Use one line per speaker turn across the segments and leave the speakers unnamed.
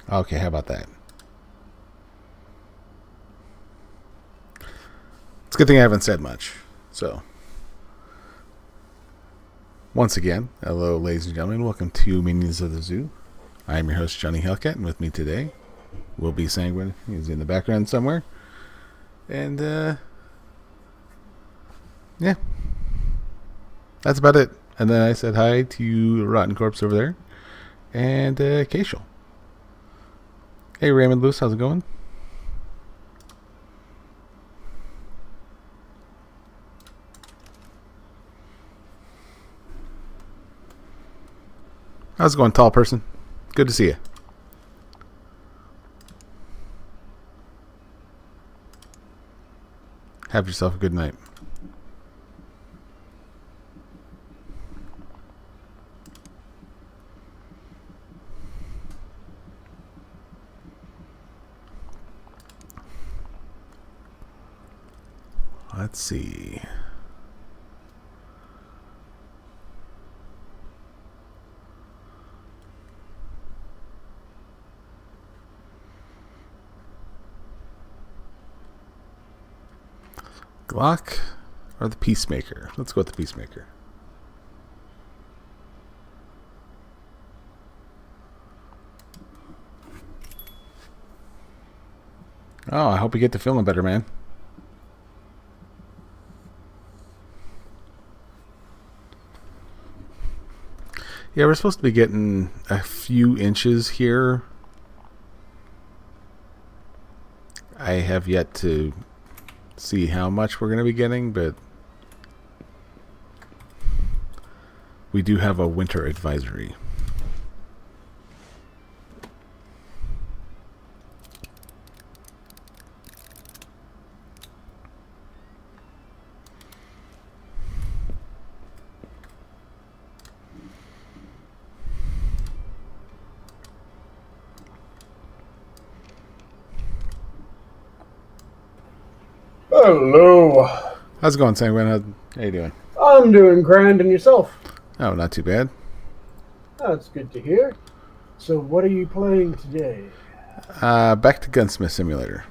Okay, how about that? It's a good thing I haven't said much. So, once again, hello, ladies and gentlemen. Welcome to Minions of the Zoo. I am your host, Johnny Hellcat, and with me today will be Sanguine. He's in the background somewhere. And, yeah, that's about it. And then I said hi to Rotten Corpse over there. And, Keishel. Hey, Raymond Luce, how's it going? How's it going, tall person? Good to see you. Have yourself a good night. Let's see. Glock or the Peacemaker? Let's go with the Peacemaker. Oh, I hope you get to feeling better, man. Yeah, we're supposed to be getting a few inches here. I have yet to see how much we're going to be getting, but we do have a winter advisory.
Hello.
How's it going, Sanguine? How you doing?
I'm doing grand, and yourself?
Oh, not too bad.
That's good to hear. So what are you playing today?
Back to Gunsmith Simulator.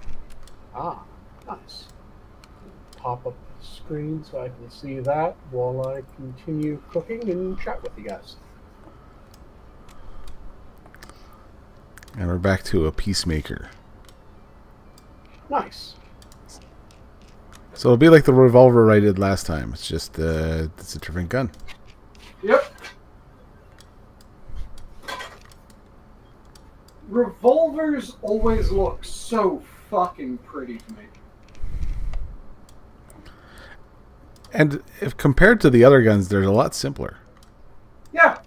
Ah, nice. Pop up the screen so I can see that while I continue cooking and chat with you guys.
And we're back to a Peacemaker.
Nice.
So it'll be like the revolver I did last time. It's just it's a different gun.
Yep. Revolvers always look so fucking pretty to me.
And if compared to the other guns, they're a lot simpler.
Yeah.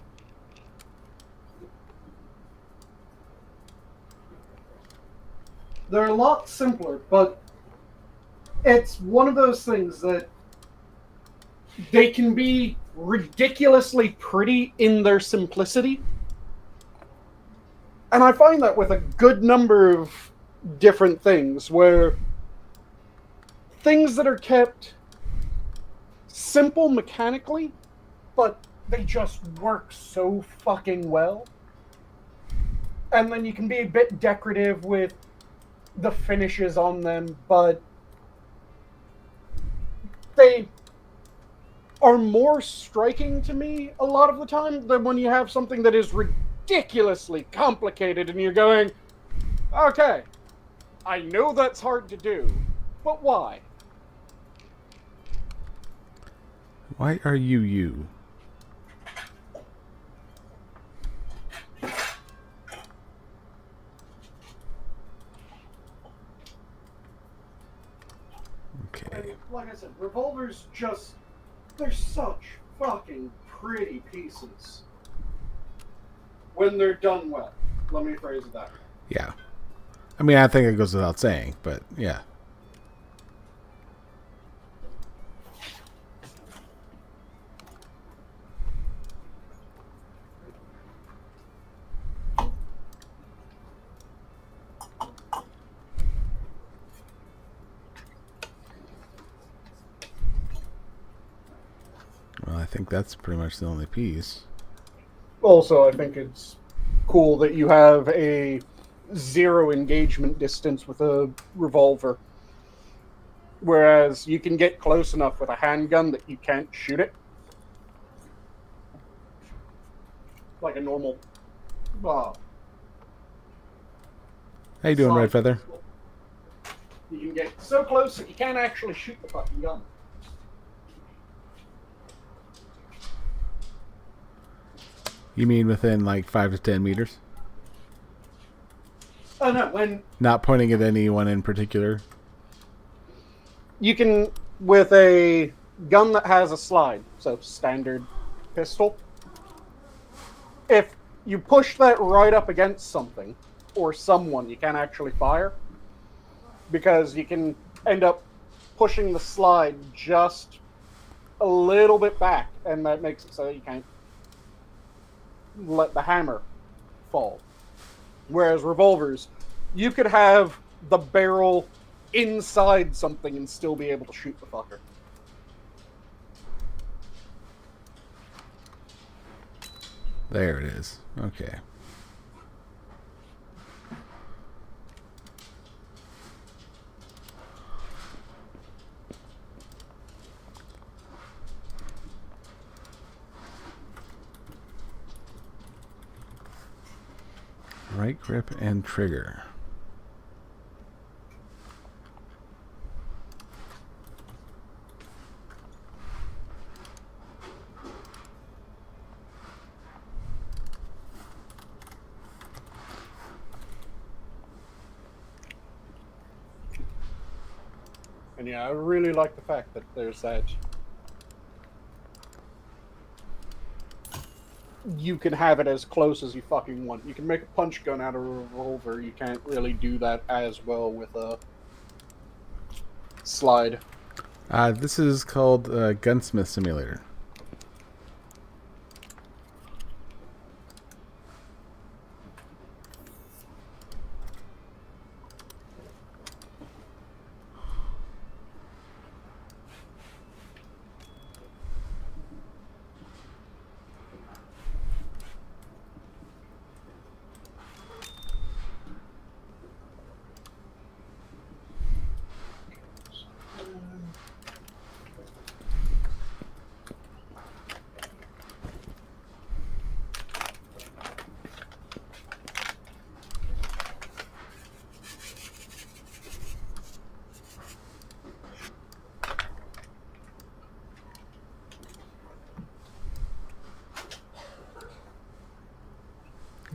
They're a lot simpler, but it's one of those things that they can be ridiculously pretty in their simplicity. And I find that with a good number of different things, where things that are kept simple mechanically, but they just work so fucking well. And then you can be a bit decorative with the finishes on them, but they are more striking to me a lot of the time than when you have something that is ridiculously complicated and you're going, okay, I know that's hard to do, but why?
Why are you you? Okay.
And like I said, revolvers just, they're such fucking pretty pieces when they're done well. Let me phrase it that way.
Yeah. I mean, I think it goes without saying, but yeah. Well, I think that's pretty much the only piece.
Also, I think it's cool that you have a zero engagement distance with a revolver. Whereas you can get close enough with a handgun that you can't shoot it. Like a normal...
How you doing, Red Feather?
You can get so close that you can't actually shoot the fucking gun.
You mean within like 5 to 10 meters?
Oh no, when...
Not pointing at anyone in particular?
You can, with a gun that has a slide, so standard pistol, if you push that right up against something, or someone, you can't actually fire, because you can end up pushing the slide just a little bit back, and that makes it so you can't let the hammer fall. Whereas revolvers, you could have the barrel inside something and still be able to shoot the fucker.
There it is. Okay. Right grip and trigger.
And yeah, I really like the fact that there's that. You can have it as close as you fucking want. You can make a punch gun out of a revolver. You can't really do that as well with a slide.
This is called Gunsmith Simulator.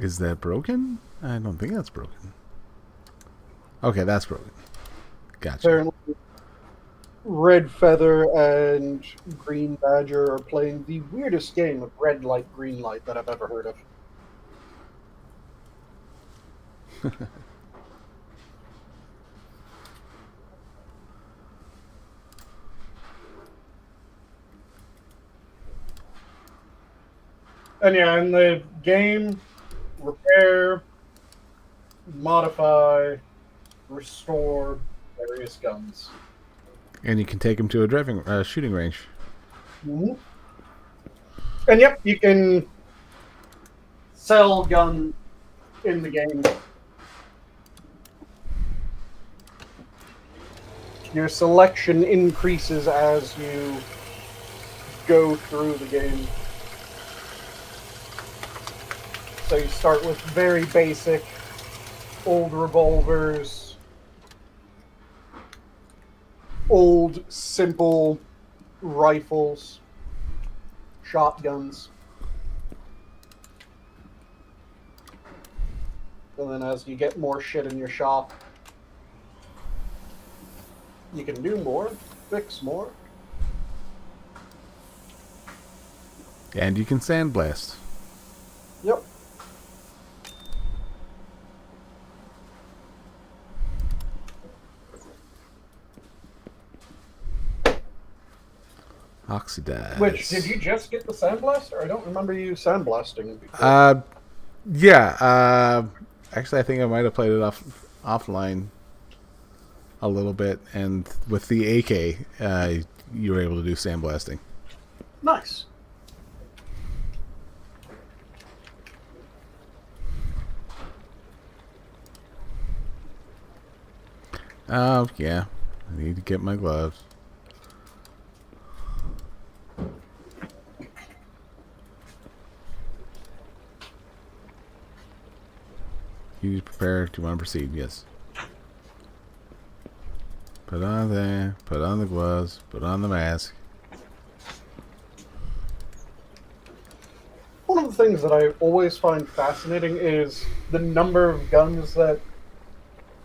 Is that broken? I don't think that's broken. Okay, that's broken. Gotcha.
Apparently, Red Feather and Green Badger are playing the weirdest game of red light, green light that I've ever heard of. And yeah, in the game, repair, modify, restore various guns.
And you can take them to a shooting range.
Mm-hmm. And yep, you can sell guns in the game. Your selection increases as you go through the game. So you start with very basic old revolvers, old simple rifles, shotguns. And then as you get more shit in your shop, you can do more, fix more.
And you can sandblast.
Yep.
Oxidize.
Which, did you just get the sandblaster? I don't remember you sandblasting before.
Yeah. Actually, I think I might have played it offline a little bit, and with the AK, you were able to do sandblasting.
Nice.
Oh, yeah. I need to get my gloves. You need to prepare. Do you want to proceed? Yes. Put on there. Put on the gloves. Put on the mask.
One of the things that I always find fascinating is the number of guns that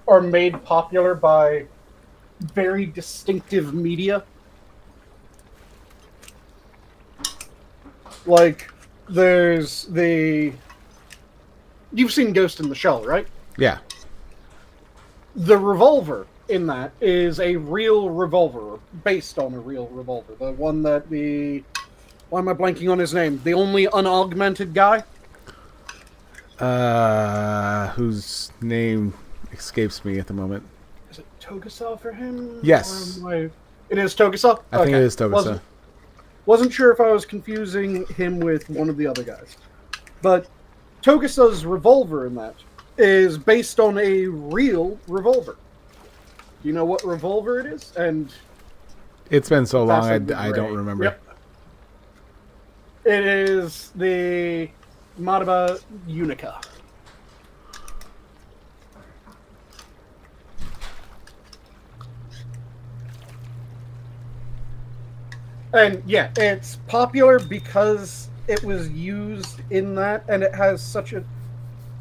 are made popular by very distinctive media. Like, there's the... You've seen Ghost in the Shell, right?
Yeah.
The revolver in that is a real revolver, based on a real revolver. The one that the... Why am I blanking on his name? The only unaugmented guy?
Whose name escapes me at the moment.
Is it Togusa for him?
Yes.
It is Togusa?
I think it is Togusa.
Wasn't sure if I was confusing him with one of the other guys. But Togusa's revolver in that is based on a real revolver. Do you know what revolver it is? And
it's been so long, I don't remember.
Yep. It is the Madaba Unica. And yeah, it's popular because it was used in that, and it has such a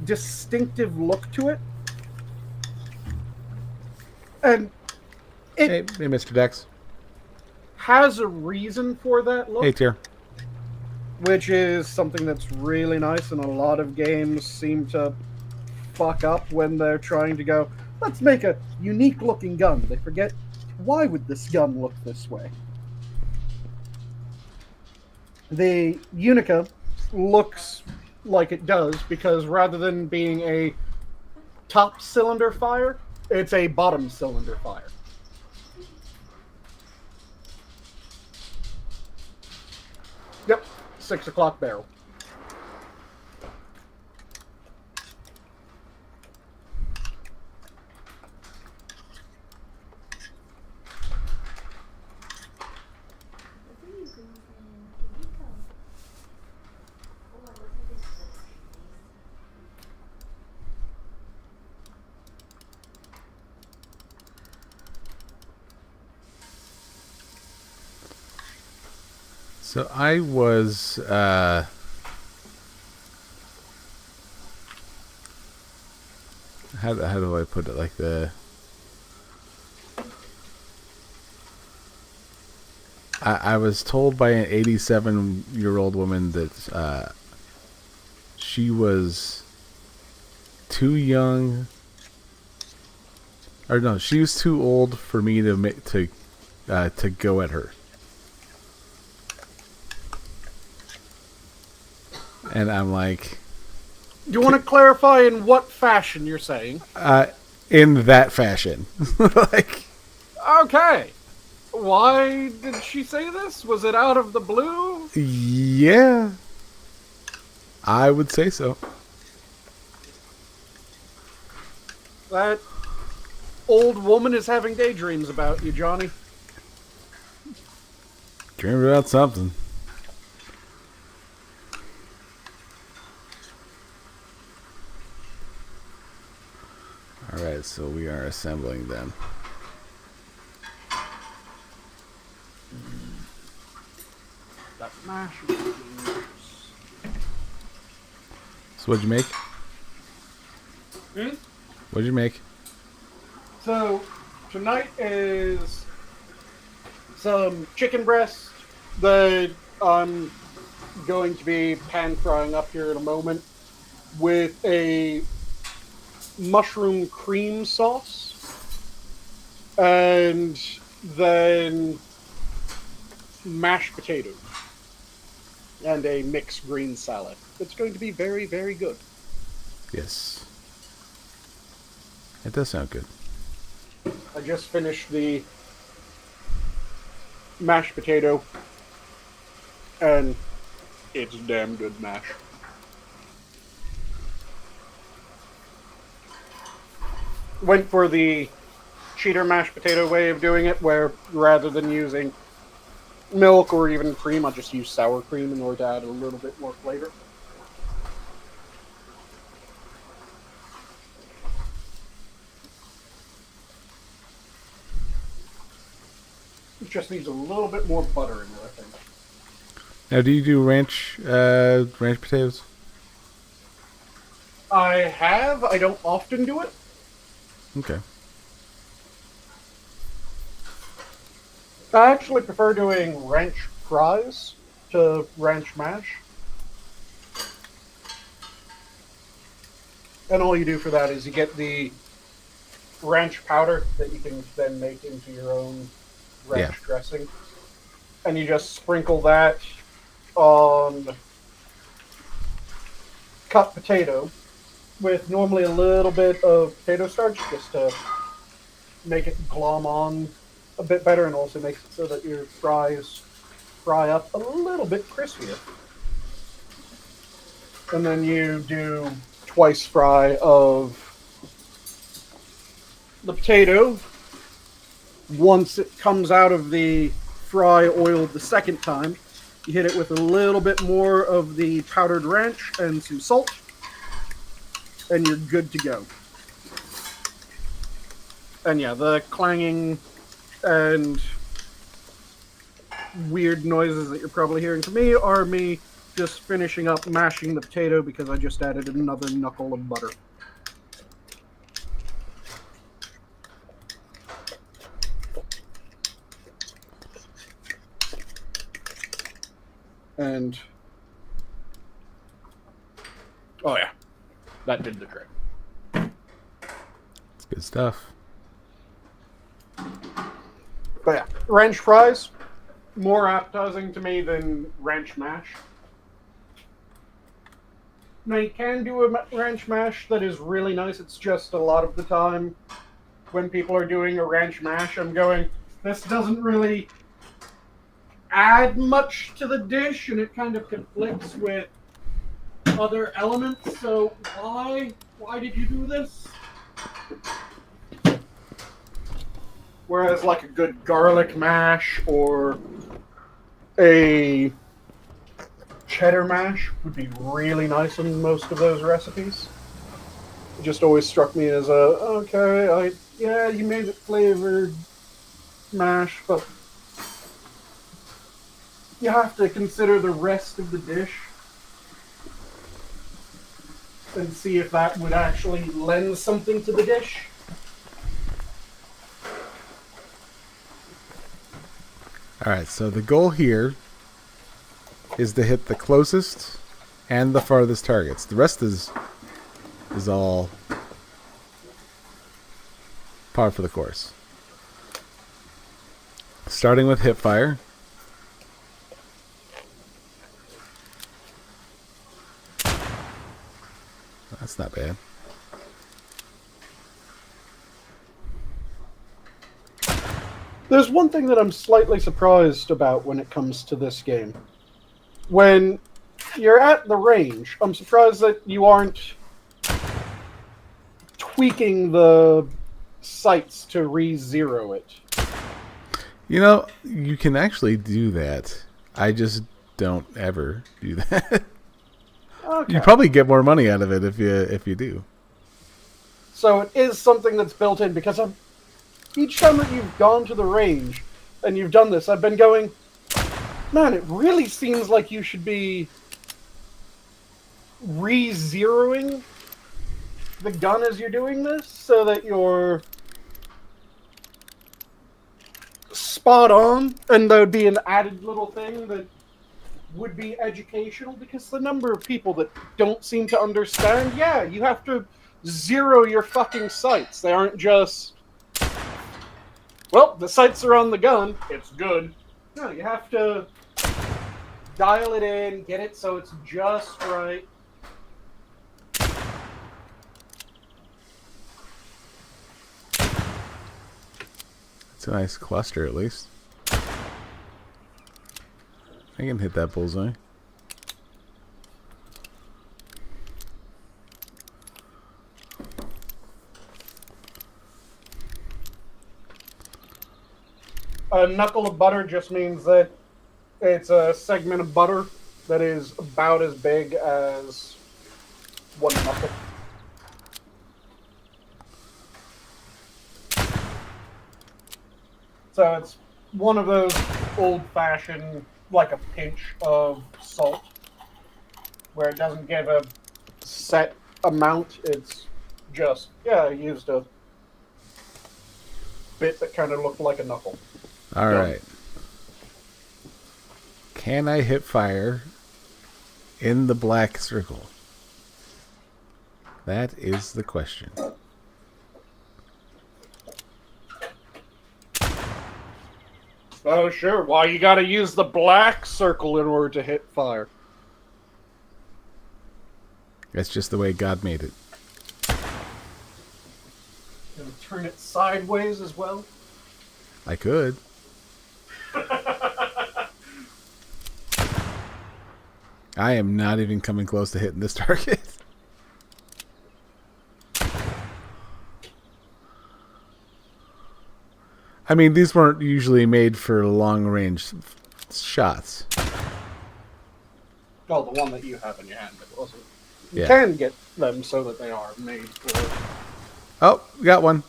distinctive look to it. And it
Hey, Mr. Dex.
has a reason for that look.
Hey, Tyr.
Which is something that's really nice, and a lot of games seem to fuck up when they're trying to go, let's make a unique looking gun. They forget, why would this gun look this way? The Unica looks like it does because rather than being a top cylinder fire, it's a bottom cylinder fire. Yep. 6 o'clock barrel.
So I was how do I put it, like I was told by an 87-year-old woman that she was too young, or no, she was too old for me to go at her. And I'm like...
You want to clarify in what fashion you're saying?
In that fashion. Like...
Okay. Why did she say this? Was it out of the blue?
Yeah. I would say so.
That old woman is having daydreams about you, Johnny.
Dreamed about something. Alright, so we are assembling them.
That mash.
So what'd you make?
Hmm?
What'd you make?
So, tonight is some chicken breast that I'm going to be pan frying up here in a moment with a mushroom cream sauce, and then mashed potatoes and a mixed green salad. It's going to be very, very good.
Yes. It does sound good.
I just finished the mashed potato, and it's damn good mash. Went for the cheater mashed potato way of doing it, where rather than using milk or even cream, I just use sour cream in order to add a little bit more flavor. It just needs a little bit more butter in it, I think.
Now, do you do ranch potatoes?
I have. I don't often do it.
Okay.
I actually prefer doing ranch fries to ranch mash. And all you do for that is you get the ranch powder that you can then make into your own ranch dressing. And you just sprinkle that on cut potato with normally a little bit of potato starch just to make it glom on a bit better and also makes it so that your fries fry up a little bit crispier. And then you do twice fry of the potato. Once it comes out of the fry oil the second time, you hit it with a little bit more of the powdered ranch and some salt, and you're good to go. And yeah, the clanging and weird noises that you're probably hearing from me are me just finishing up mashing the potato because I just added another knuckle of butter. And oh yeah, that did the trick.
It's good stuff.
But yeah, ranch fries, more appetizing to me than ranch mash. Now you can do a ranch mash that is really nice. It's just a lot of the time when people are doing a ranch mash, I'm going, this doesn't really add much to the dish, and it kind of conflicts with other elements. So why did you do this? Whereas like a good garlic mash or a cheddar mash would be really nice in most of those recipes. It just always struck me as yeah, you made it flavored mash, but you have to consider the rest of the dish and see if that would actually lend something to the dish.
Alright, so the goal here is to hit the closest and the farthest targets. The rest is all par for the course. Starting with hip fire. That's not bad.
There's one thing that I'm slightly surprised about when it comes to this game. When you're at the range, I'm surprised that you aren't tweaking the sights to re-zero it.
You know, you can actually do that. I just don't ever do that.
Okay.
You probably get more money out of it if you do.
So it is something that's built in, because each time that you've gone to the range and you've done this, I've been going, man, it really seems like you should be re-zeroing the gun as you're doing this so that you're spot on, and there would be an added little thing that would be educational, because the number of people that don't seem to understand, yeah, you have to zero your fucking sights. They aren't just, well, the sights are on the gun, it's good. No, you have to dial it in, get it so it's just right.
It's a nice cluster, at least. I can hit that bullseye.
A knuckle of butter just means that it's a segment of butter that is about as big as one knuckle. So it's one of those old-fashioned, like a pinch of salt, where it doesn't give a set amount. It's just, yeah, I used a bit that kind of looked like a knuckle.
All right. Can I hit fire in the black circle? That is the question.
Oh, sure. Why you gotta use the black circle in order to hit fire?
That's just the way God made it.
Gonna turn it sideways as well?
I could. I am not even coming close to hitting this target. I mean, these weren't usually made for long-range shots.
Oh, the one that you have in your hand, it wasn't. You
Yeah.
can get them so that they are made for
Oh, got one.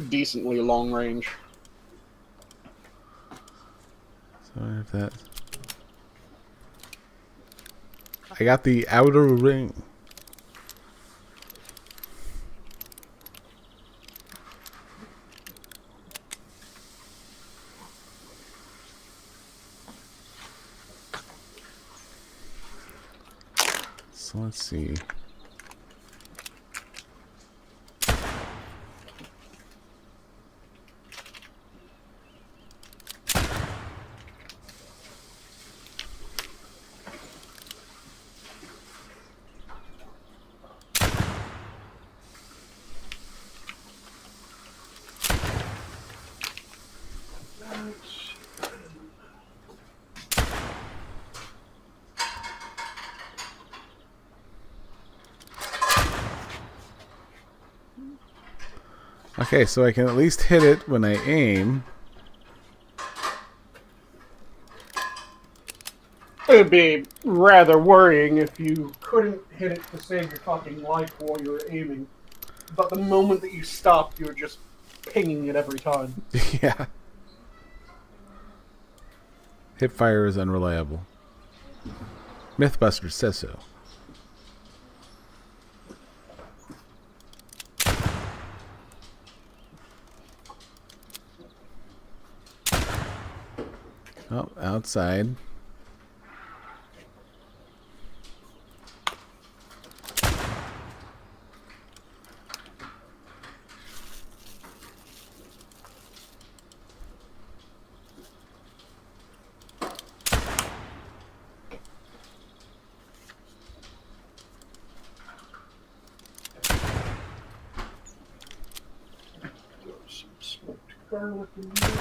decently long range.
So if that, I got the outer ring. So let's see. Okay, so I can at least hit it when I aim.
It would be rather worrying if you couldn't hit it to save your fucking life while you were aiming. But the moment that you stopped, you were just pinging it every time.
Yeah. Hipfire is unreliable. Mythbuster says so. Oh, outside.
Some smoked garlic in this.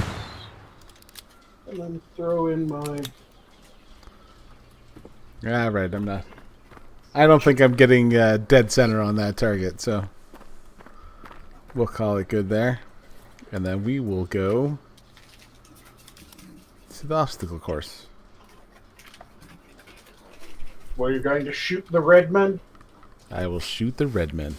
And then throw in my...
Yeah, right. I'm not. I don't think I'm getting dead center on that target, so we'll call it good there. And then we will go to the obstacle course.
Where you're going to shoot the red men?
I will shoot the red men.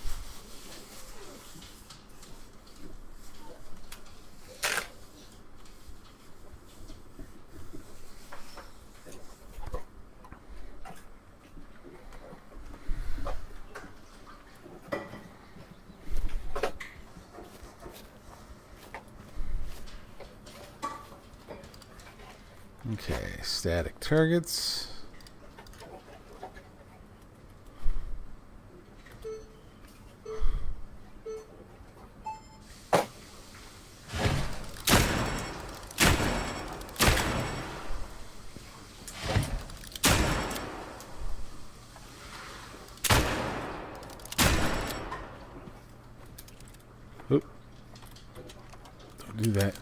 Okay, static targets. Oop. Don't do that.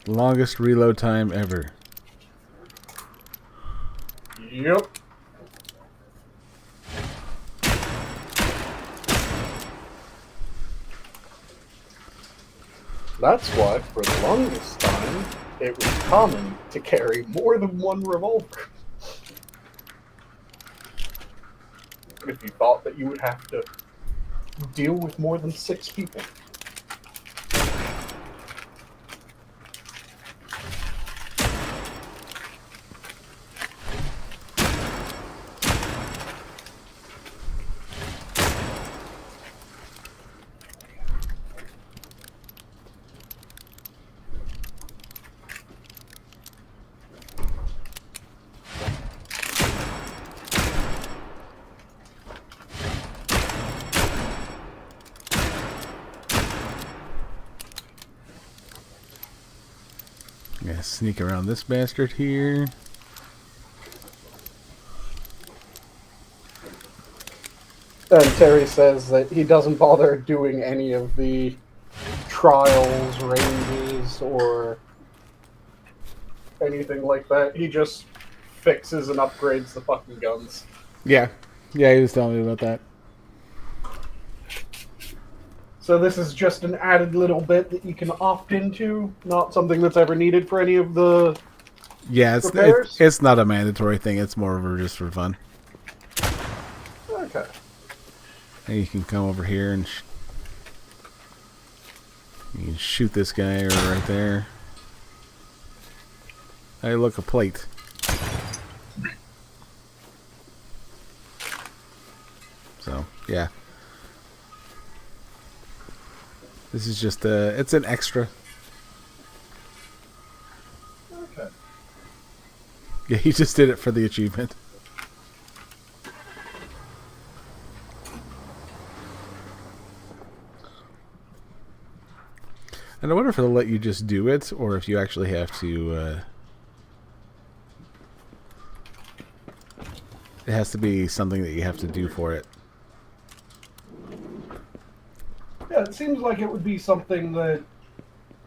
Longest reload time ever.
Yep. That's why, for the longest time, it was common to carry more than one revolver. If you thought that you would have to deal with more than 6 people.
Gonna sneak around this bastard here.
And Terry says that he doesn't bother doing any of the trials, ranges, or anything like that. He just fixes and upgrades the fucking guns.
Yeah. Yeah, he was telling me about that.
So this is just an added little bit that you can opt into, not something that's ever needed for any of the
Yeah,
repairs?
it's not a mandatory thing. It's more of a just for fun.
Okay.
And you can come over here and you can shoot this guy right there. Hey, look, a plate. So, yeah. This is just it's an extra.
Okay.
Yeah, he just did it for the achievement. And I wonder if it'll let you just do it, or if you actually have to, it has to be something that you have to do for it.
Yeah, it seems like it would be something that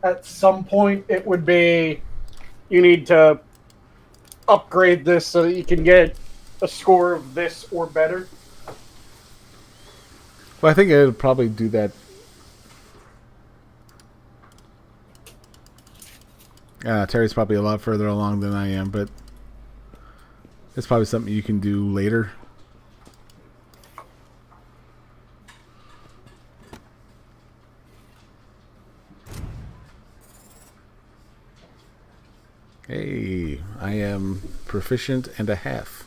at some point it would be you need to upgrade this so that you can get a score of this or better.
Well, I think it'll probably do that. Terry's probably a lot further along than I am, but it's probably something you can do later. Hey, I am proficient and a half.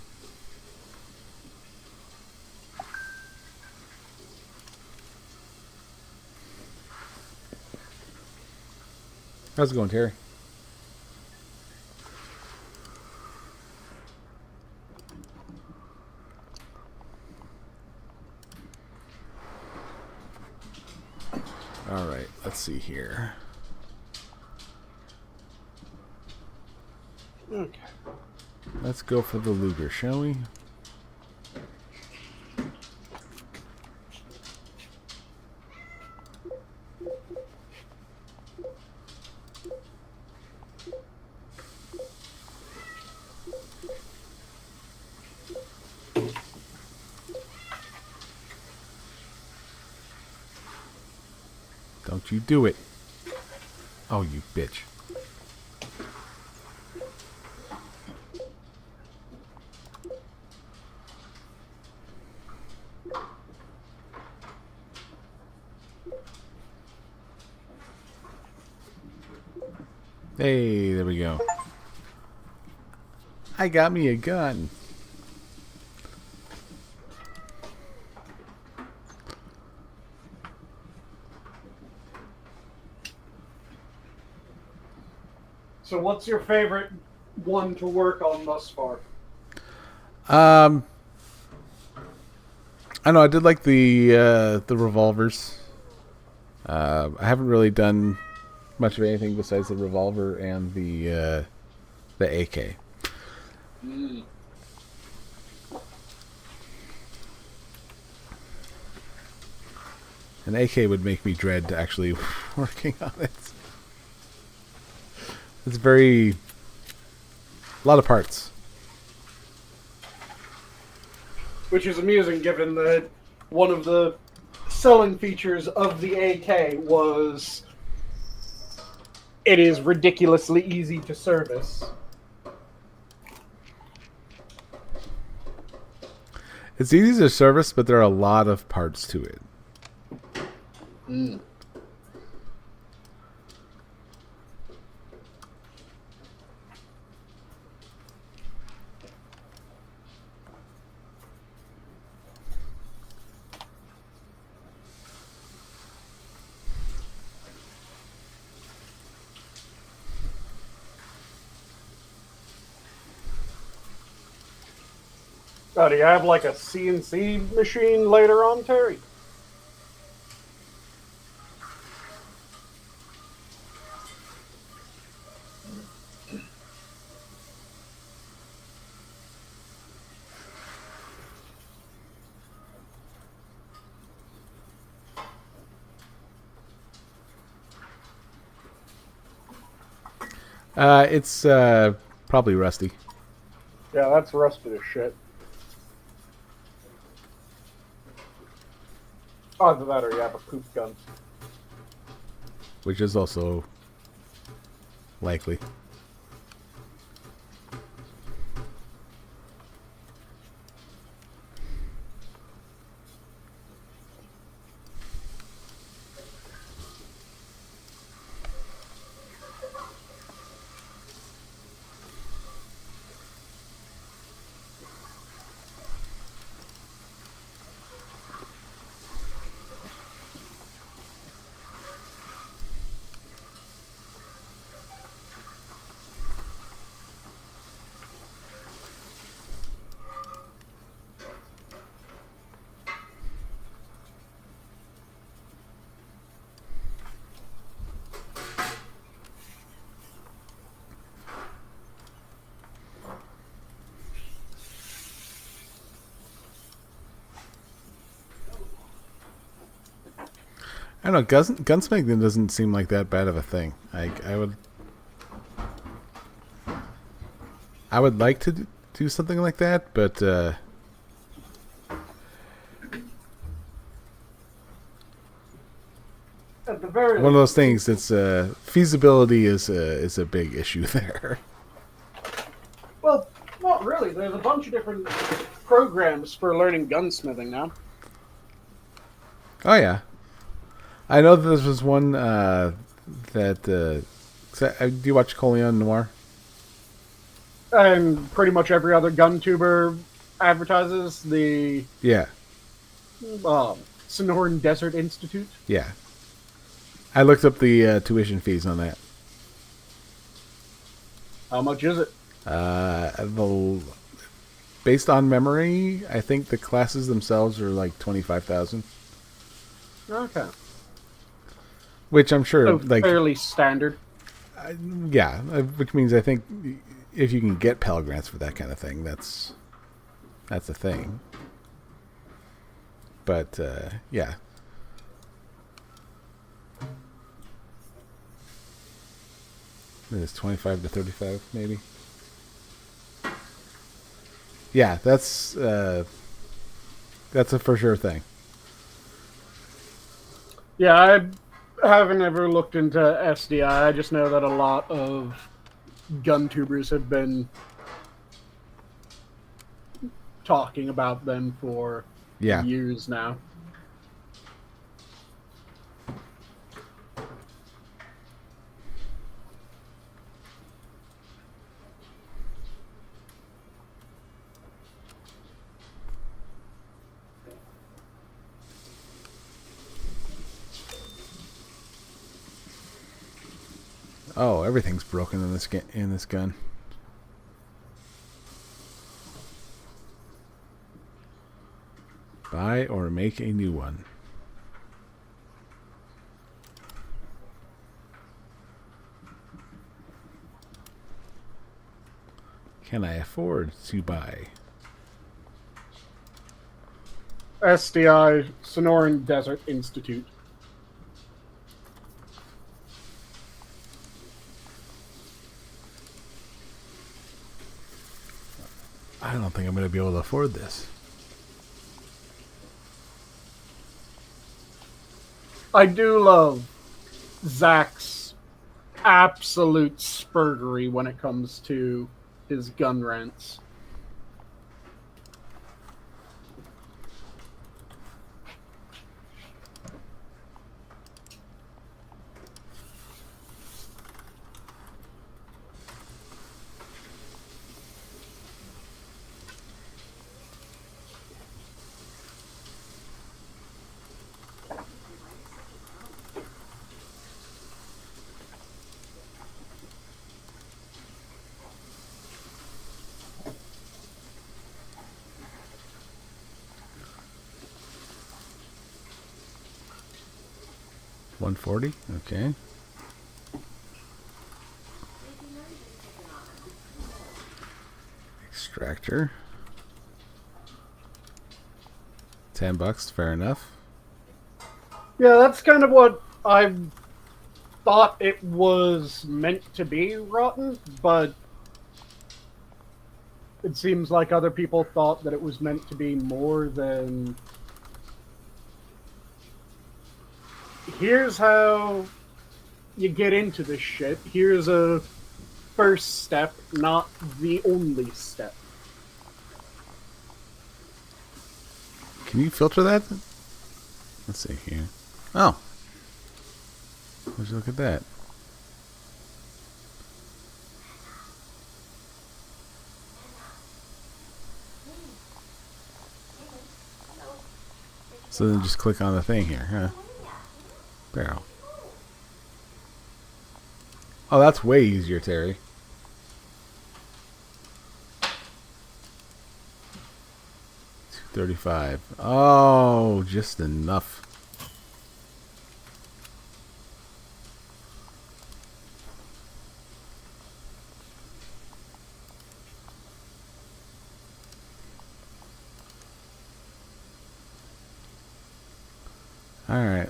How's it going, Terry? All right, let's see here.
Okay.
Let's go for the Luger, shall we? Don't you do it. Oh, you bitch. Hey, there we go. I got me a gun.
So what's your favorite one to work on thus far?
I know I did like the revolvers. I haven't really done much of anything besides the revolver and the AK.
Mm.
An AK would make me dread actually working on it. It's very... a lot of parts.
Which is amusing given that one of the selling features of the AK was it is ridiculously easy to service.
It's easy to service, but there are a lot of parts to it.
Mm. Oh, do you have like a CNC machine later on, Terry?
It's probably rusty.
Yeah, that's rusted as shit. Either that or you have a poop gun.
Which is also likely. I don't know. Gunsmithing doesn't seem like that bad of a thing. I would like to do something like that, but
At the very
one of those things that's feasibility is a big issue there.
Well, not really. There's a bunch of different programs for learning gunsmithing now.
Oh yeah, I know that there was one that do you watch Coleon Noir?
And pretty much every other gun tuber advertises the
Yeah,
Sonoran Desert Institute.
yeah. I looked up the tuition fees on that.
How much is it?
Based on memory, I think the classes themselves are like 25,000.
Okay.
Which I'm sure,
So
like,
fairly standard.
yeah, which means I think if you can get Pell Grants for that kind of thing, that's a thing. But yeah, it's 25 to 35, maybe. Yeah, that's a for sure thing.
Yeah, I haven't ever looked into SDI. I just know that a lot of gun tubers have been talking about them for years now.
Oh, everything's broken in this gun. Buy or make a new one. Can I afford to buy?
SDI, Sonoran Desert Institute.
I don't think I'm going to be able to afford this.
I do love Zach's absolute spurgery when it comes to his gun rants.
$140. Okay. Extractor. $10. Fair enough.
Yeah, that's kind of what I thought it was meant to be, Rotten, but it seems like other people thought that it was meant to be more than... Here's how you get into this shit. Here's a first step, not the only step.
Can you filter that? Let's see here. Oh. Would you look at that? So then just click on the thing here, huh? Barrel. Oh, that's way easier, Terry. $235. Oh, just enough. All right.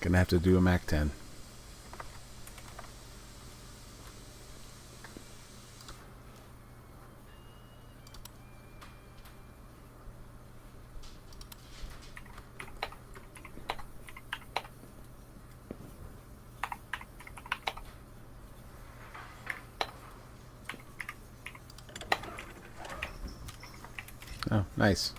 Gonna have to do a Mac 10. Oh, nice.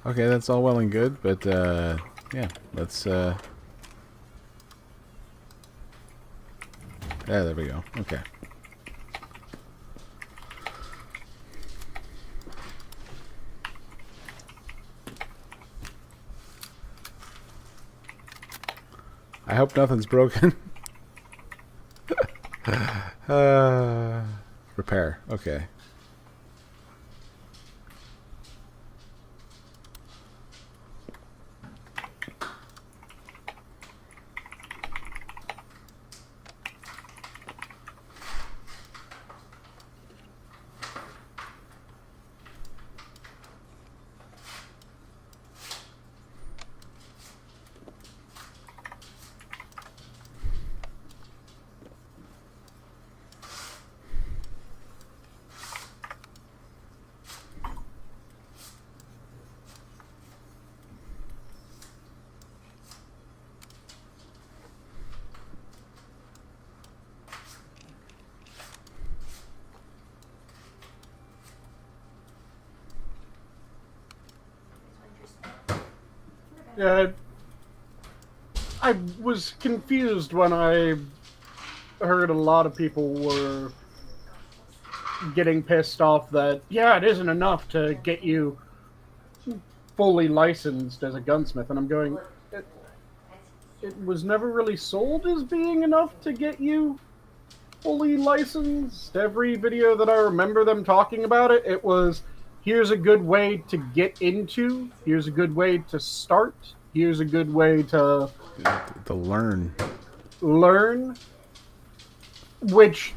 Okay, that's all well and good, but yeah, let's yeah, there we go. Okay. I hope nothing's broken. Repair. Okay.
Yeah, I was confused when I heard a lot of people were getting pissed off that, yeah, it isn't enough to get you fully licensed as a gunsmith. And I'm going, it was never really sold as being enough to get you fully licensed. Every video that I remember them talking about it, it was, here's a good way to get into, here's a good way to start, here's a good way to learn, which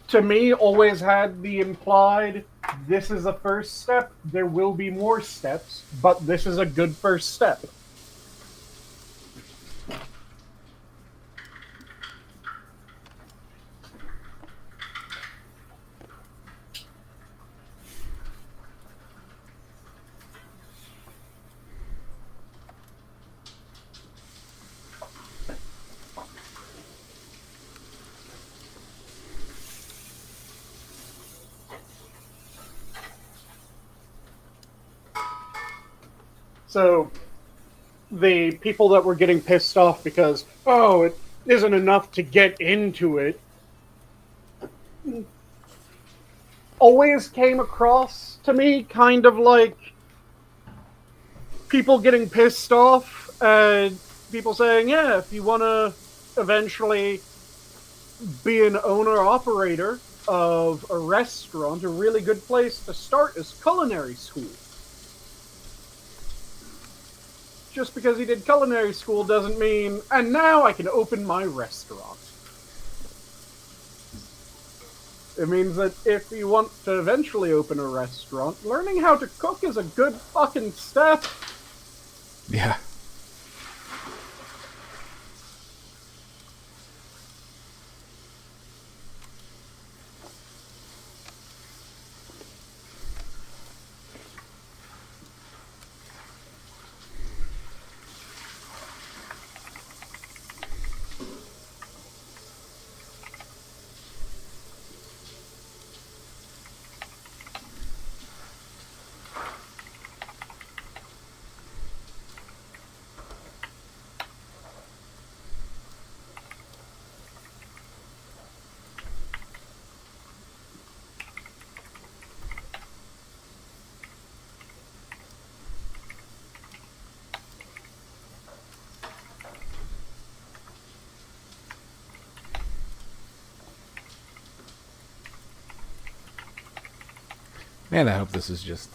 to me always had the implied, this is a first step, there will be more steps, but this is a good first step. So the people that were getting pissed off because, oh, it isn't enough to get into it, always came across to me kind of like people getting pissed off and people saying, yeah, if you want to eventually be an owner-operator of a restaurant, a really good place to start is culinary school. Just because he did culinary school doesn't mean, and now I can open my restaurant. It means that if you want to eventually open a restaurant, learning how to cook is a good fucking step.
Yeah. Man, I hope this is just...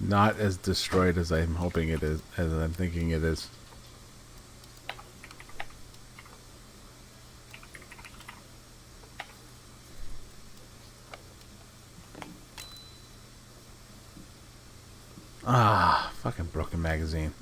not as destroyed as I'm hoping it is, as I'm thinking it is. Ah, fucking broken magazine.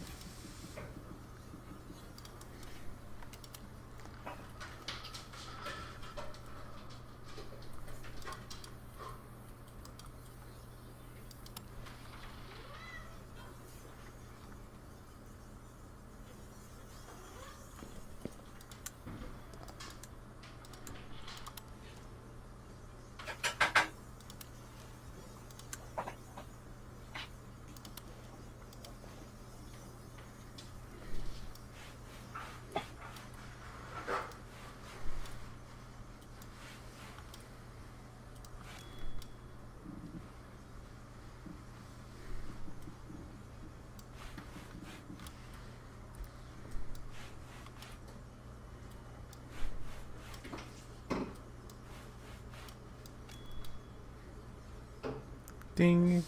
Ding.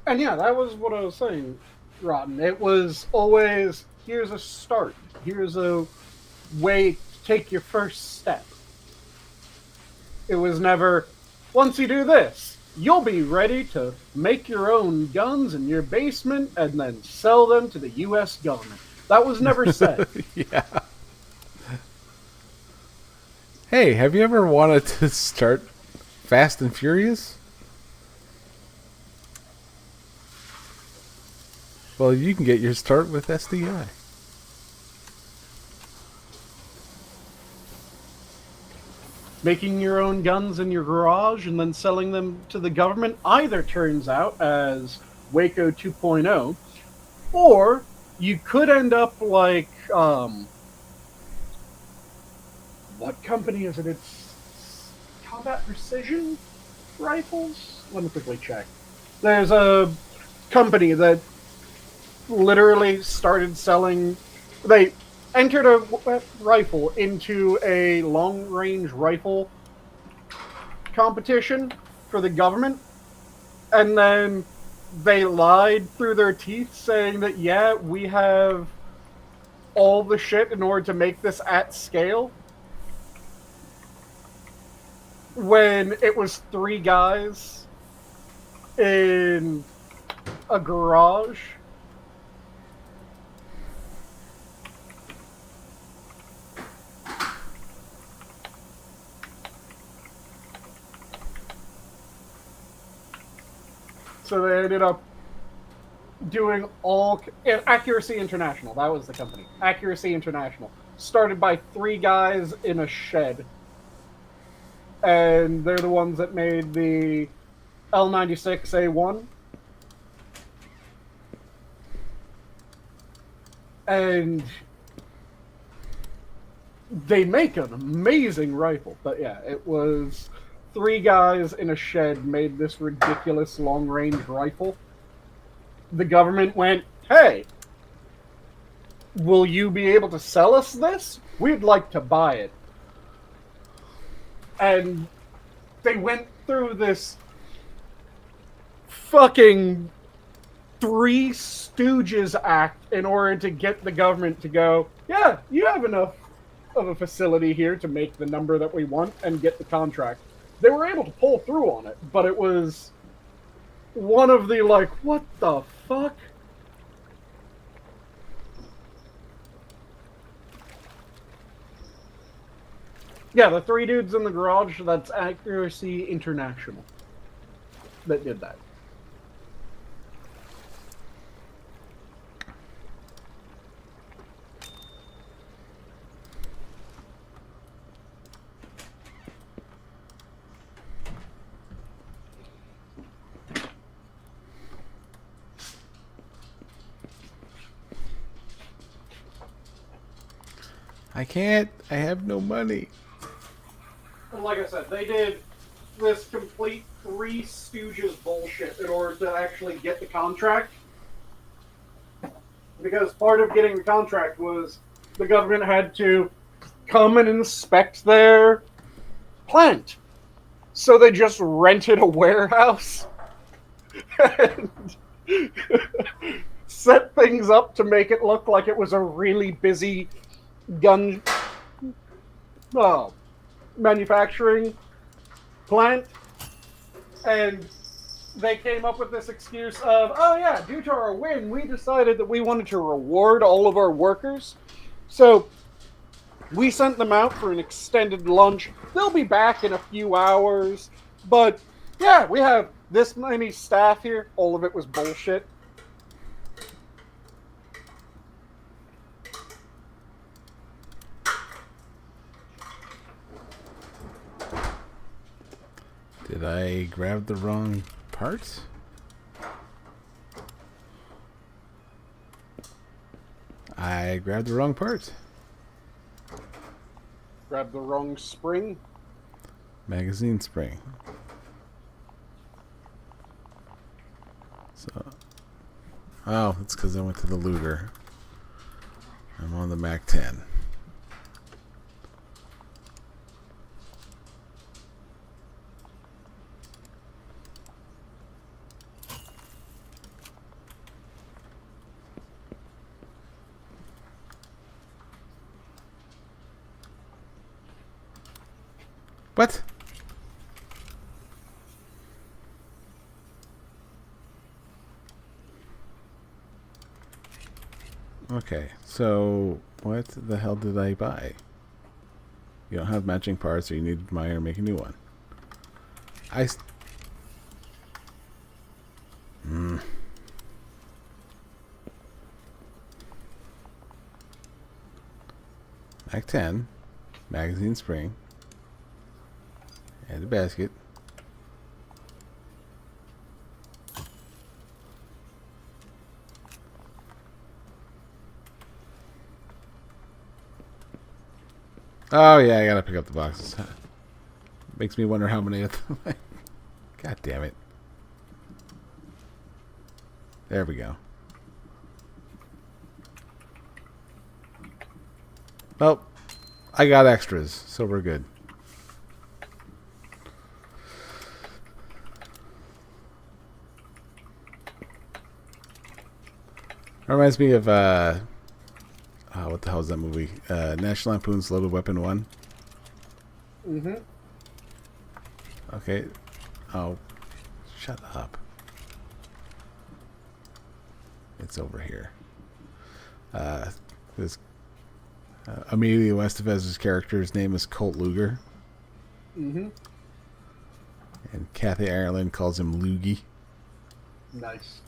And yeah, that was what I was saying, Rotten. It was always, here's a start. Here's a way to take your first step. It was never, once you do this, you'll be ready to make your own guns in your basement and then sell them to the U.S. government. That was never said.
Yeah. Hey, have you ever wanted to start Fast and Furious? Well, you can get your start with SDI.
Making your own guns in your garage and then selling them to the government either turns out as Waco 2.0, or you could end up like, what company is it? It's Combat Precision Rifles? Let me quickly check. There's a company that literally started selling, they entered a rifle into a long-range rifle competition for the government, and then they lied through their teeth saying that, yeah, we have all the shit in order to make this at scale, when it was 3 guys in a garage. So they ended up doing all Accuracy International. That was the company. Accuracy International, started by 3 guys in a shed, and they're the ones that made the L96A1. And they make an amazing rifle. But yeah, it was 3 guys in a shed made this ridiculous long-range rifle. The government went, hey, will you be able to sell us this? We'd like to buy it. And they went through this fucking Three Stooges act in order to get the government to go, yeah, you have enough of a facility here to make the number that we want and get the contract. They were able to pull through on it, but it was one of the, like, what the fuck? Yeah, the 3 dudes in the garage, that's Accuracy International that did that.
I can't. I have no money.
And like I said, they did this complete Three Stooges bullshit in order to actually get the contract. Because part of getting the contract was the government had to come and inspect their plant. So they just rented a warehouse and set things up to make it look like it was a really busy gun manufacturing plant. And they came up with this excuse of, oh yeah, due to our win, we decided that we wanted to reward all of our workers. So we sent them out for an extended lunch. They'll be back in a few hours. But yeah, we have this many staff here. All of it was bullshit.
Did I grab the wrong part? I grabbed the wrong part.
Grabbed the wrong spring.
Magazine spring. So, oh, it's because I went to the Luger. I'm on the Mac 10. What? Okay, so what the hell did I buy? You don't have matching parts, or you need to buy or make a new one. Mac 10, magazine spring, and a basket. Oh yeah, I gotta pick up the boxes. Makes me wonder how many of them. God damn it. There we go. Well, I got extras, so we're good. Reminds me of what the hell is that movie? National Lampoon's Loaded Weapon 1.
Mm-hmm.
Okay. Oh, shut up. It's over here. This Amelia Estevez's character's name is Colt Luger.
Mm-hmm.
And Kathy Ireland calls him Loogie.
Nice.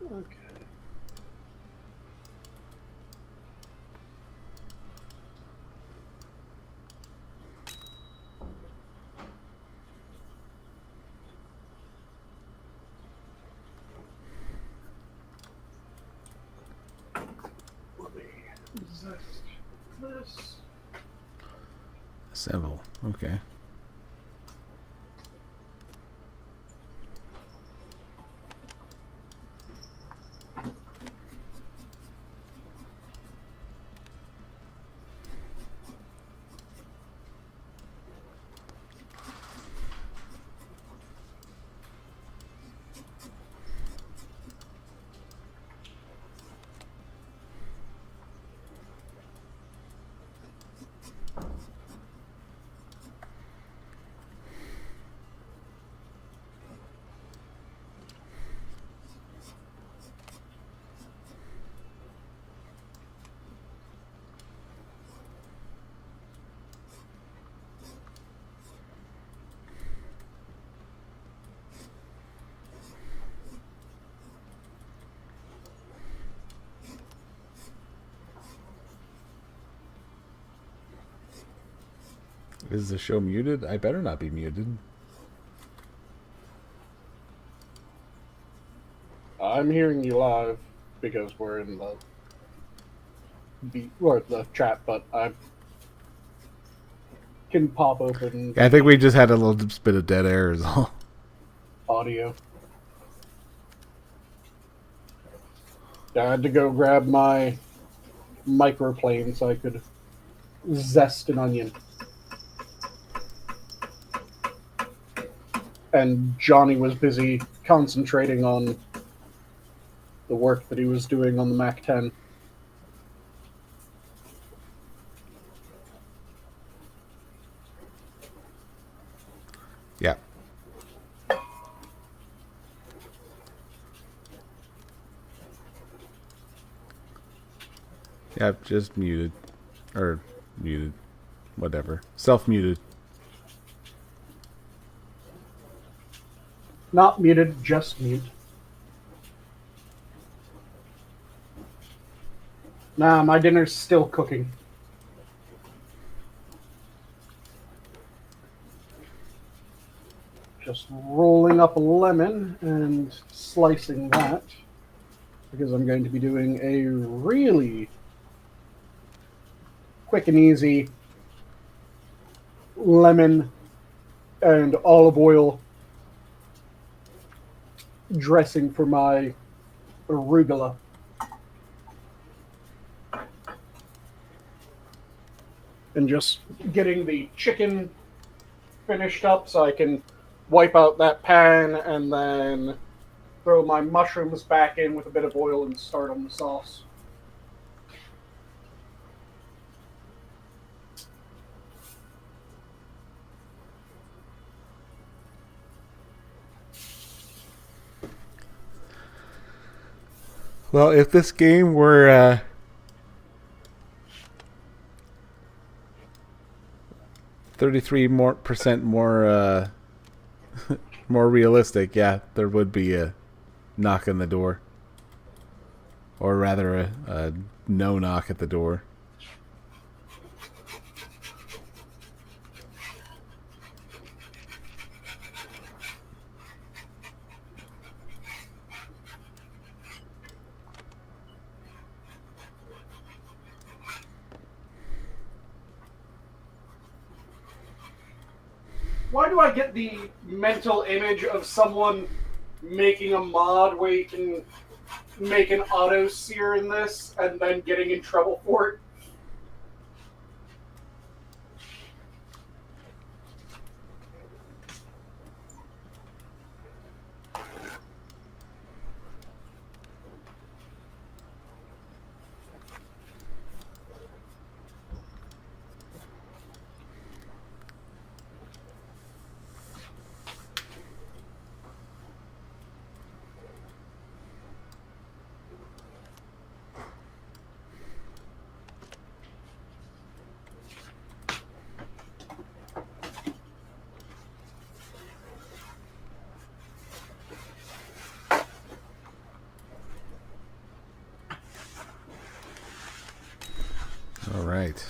Okay. Let me zest this.
Several. Okay. Is the show muted? I better not be muted.
I'm hearing you live because we're in the chat, but I can pop open
Yeah, I think we just had a little bit of dead air is all.
audio. I had to go grab my microplane so I could zest an onion. And Johnny was busy concentrating on the work that he was doing on the Mac 10.
Yeah. Yep, just muted. Or muted. Whatever. Self-muted.
Not muted, just mute. Nah, my dinner's still cooking. Just rolling up a lemon and slicing that because I'm going to be doing a really quick and easy lemon and olive oil dressing for my arugula. And just getting the chicken finished up so I can wipe out that pan and then throw my mushrooms back in with a bit of oil and start on the sauce.
Well, if this game were 33% more more realistic, yeah, there would be a knock on the door. Or rather a no knock at the door.
Why do I get the mental image of someone making a mod where you can make an auto sear in this and then getting in trouble for it?
All right.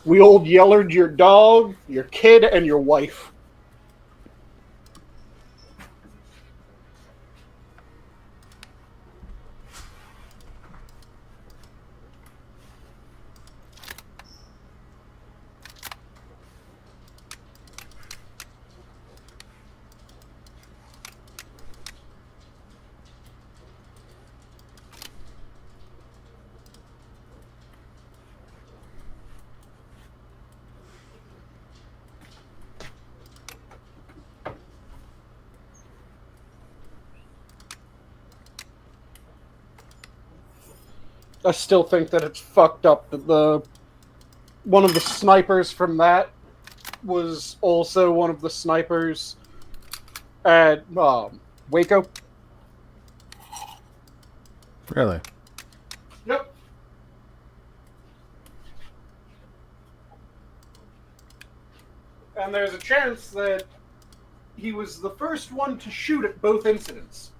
We old yellered your dog, your kid, and your wife. I still think that it's fucked up that one of the snipers from that was also one of the snipers at Waco.
Really?
Yep. And there's a chance that he was the first one to shoot at both incidents.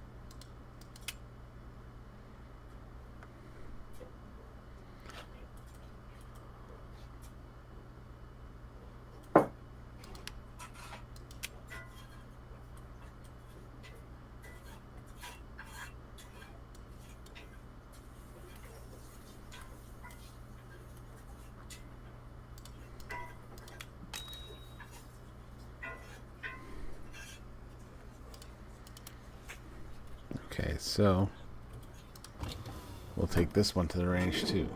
Okay, so we'll take this one to the range too.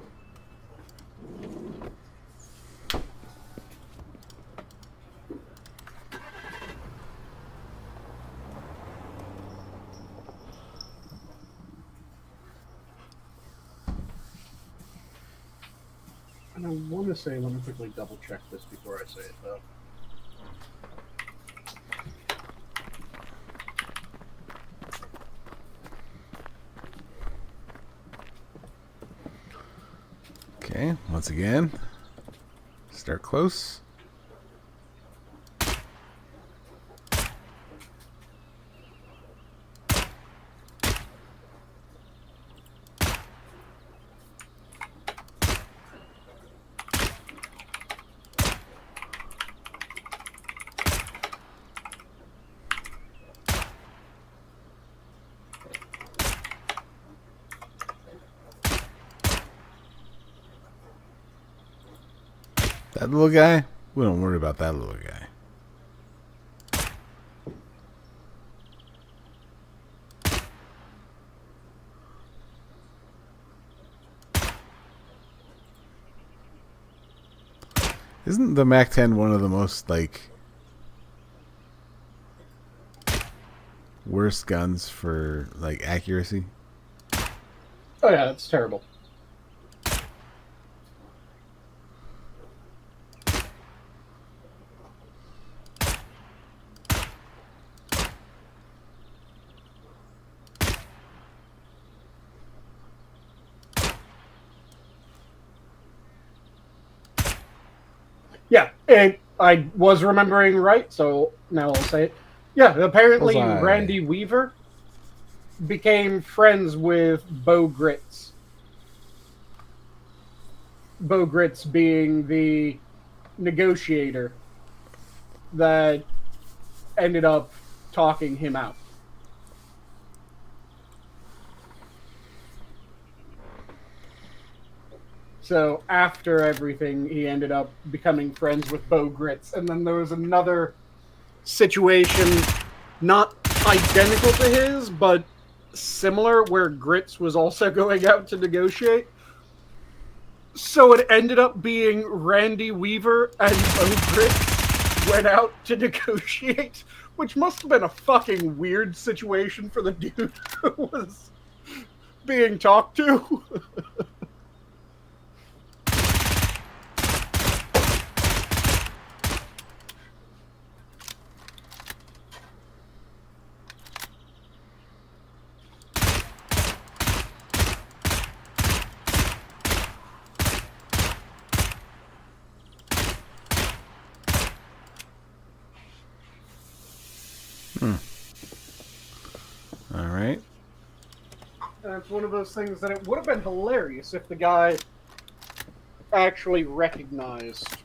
And I want to say, let me quickly double check this before I say it, though.
Okay, once again, start close. That little guy? We don't worry about that little guy. Isn't the MAC-10 one of the most, like, worst guns for, like, accuracy?
Oh yeah, that's terrible. Yeah, I was remembering right, so now I'll say it. Yeah, apparently
Bullseye.
Randy Weaver became friends with Bo Gritz. Bo Gritz being the negotiator that ended up talking him out. So after everything, he ended up becoming friends with Bo Grits. And then there was another situation, not identical to his, but similar, where Grits was also going out to negotiate. So it ended up being Randy Weaver and Bo Grits went out to negotiate, which must have been a fucking weird situation for the dude who was being talked to.
All right.
And it's one of those things that it would have been hilarious if the guy actually recognized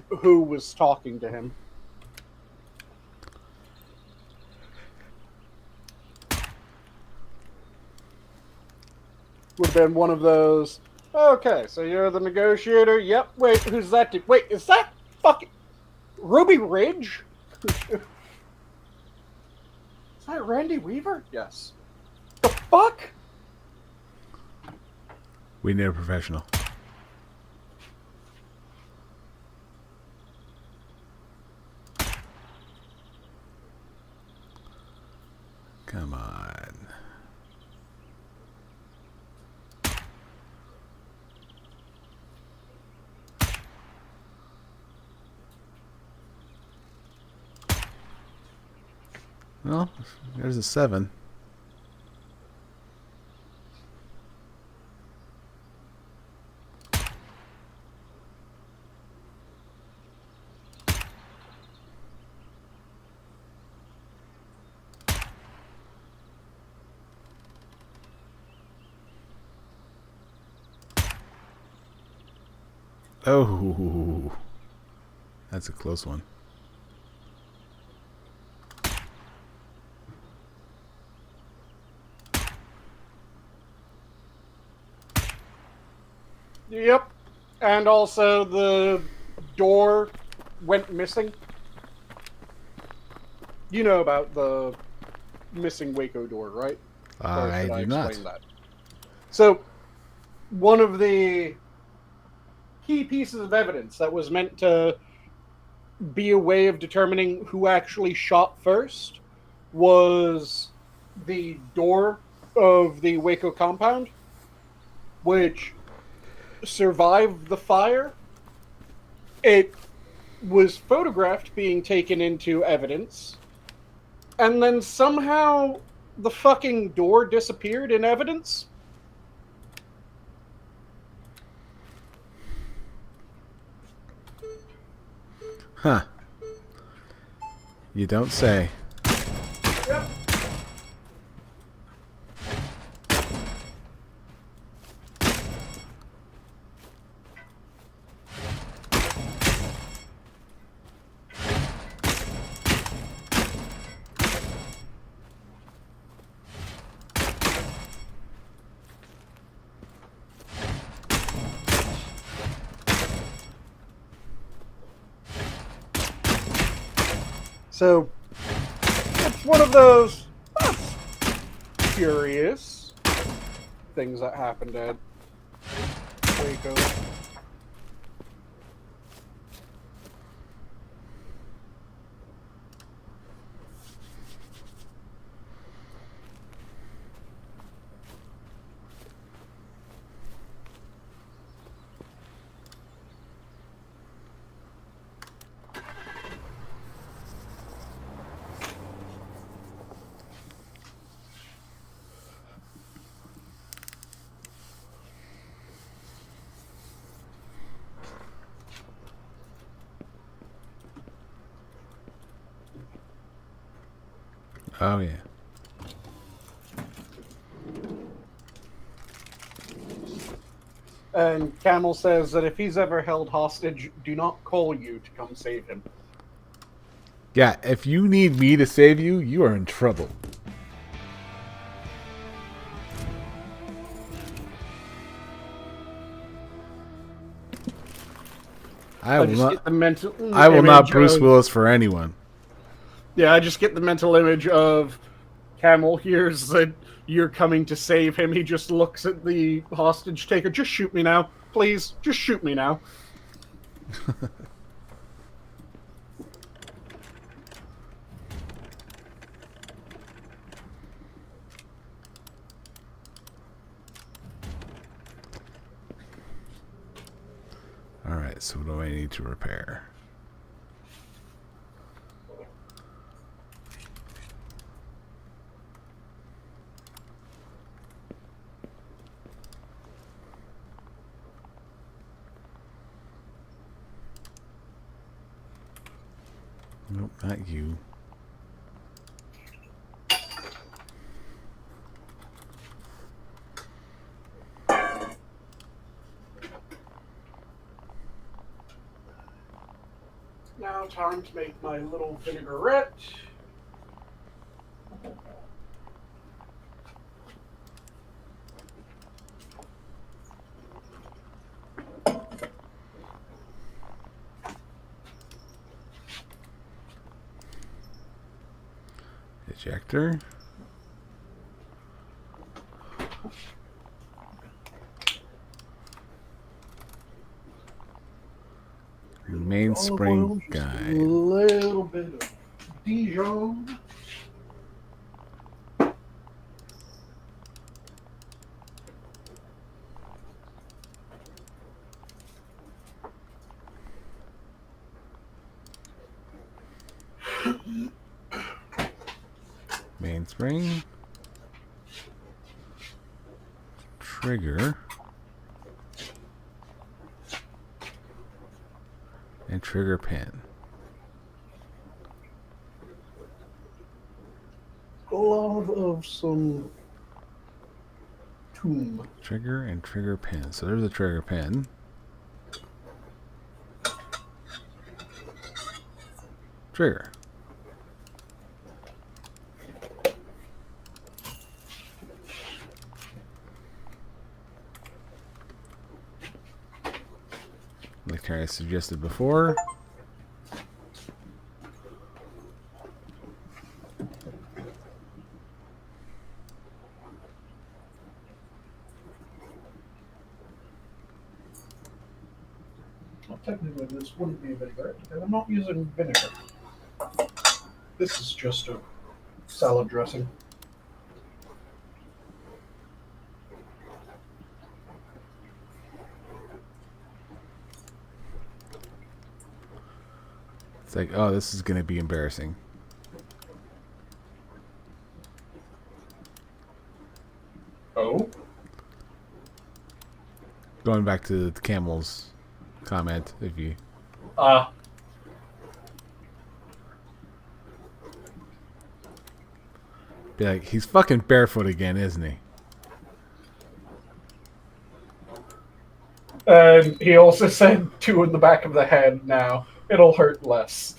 who was talking to him. Would have been one of those, okay, so you're the negotiator? Yep, wait, who's that dude? Wait, is that fucking Ruby Ridge? Is that Randy Weaver? Yes. The fuck?
We need a professional. Come on. Well, there's a 7. Oh, that's a close one.
Yep. And also the door went missing. You know about the missing Waco door, right?
I do not.
That? So, one of the key pieces of evidence that was meant to be a way of determining who actually shot first was the door of the Waco compound, which survived the fire. It was photographed being taken into evidence, and then somehow the fucking door disappeared in evidence.
Huh. You don't say.
Yep. So, it's one of those curious things that happened at Waco.
Oh, yeah.
And Camel says that if he's ever held hostage, do not call you to come save him.
Yeah, if you need me to save you, you are in trouble. I
I
will
just
not.
get the mental
I will not
image
Bruce
of,
Willis for anyone.
Yeah, I just get the mental image of Camel hears that you're coming to save him. He just looks at the hostage taker. Just shoot me now, please. Just shoot me now.
Alright, so what do I need to repair? Nope, not you.
Now time to make my little vinaigrette.
Ejector. Mainspring
Just a
guide.
little bit of Dijon.
Mainspring. Trigger. And trigger pin.
Glove of some tomb.
Trigger and trigger pin. So there's a trigger pin. Trigger. Like I suggested before.
Well, technically, this wouldn't be a vinaigrette because I'm not using vinegar. This is just a salad dressing.
It's like, oh, this is going to be embarrassing.
Oh?
Going back to the Camel's comment, if you... Be like, he's fucking barefoot again, isn't he?
And he also said 2 in the back of the head now. It'll hurt less.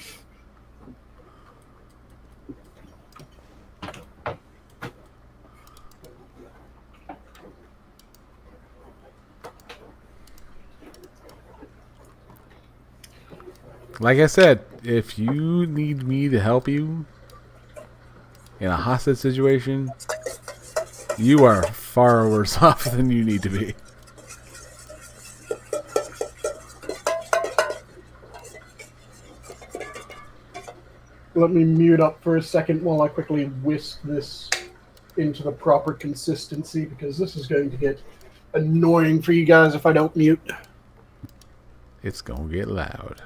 Like I said, if you need me to help you in a hostage situation, you are far worse off than you need to be.
Let me mute up for a second while I quickly whisk this into the proper consistency, because this is going to get annoying for you guys if I don't mute.
It's gonna get loud.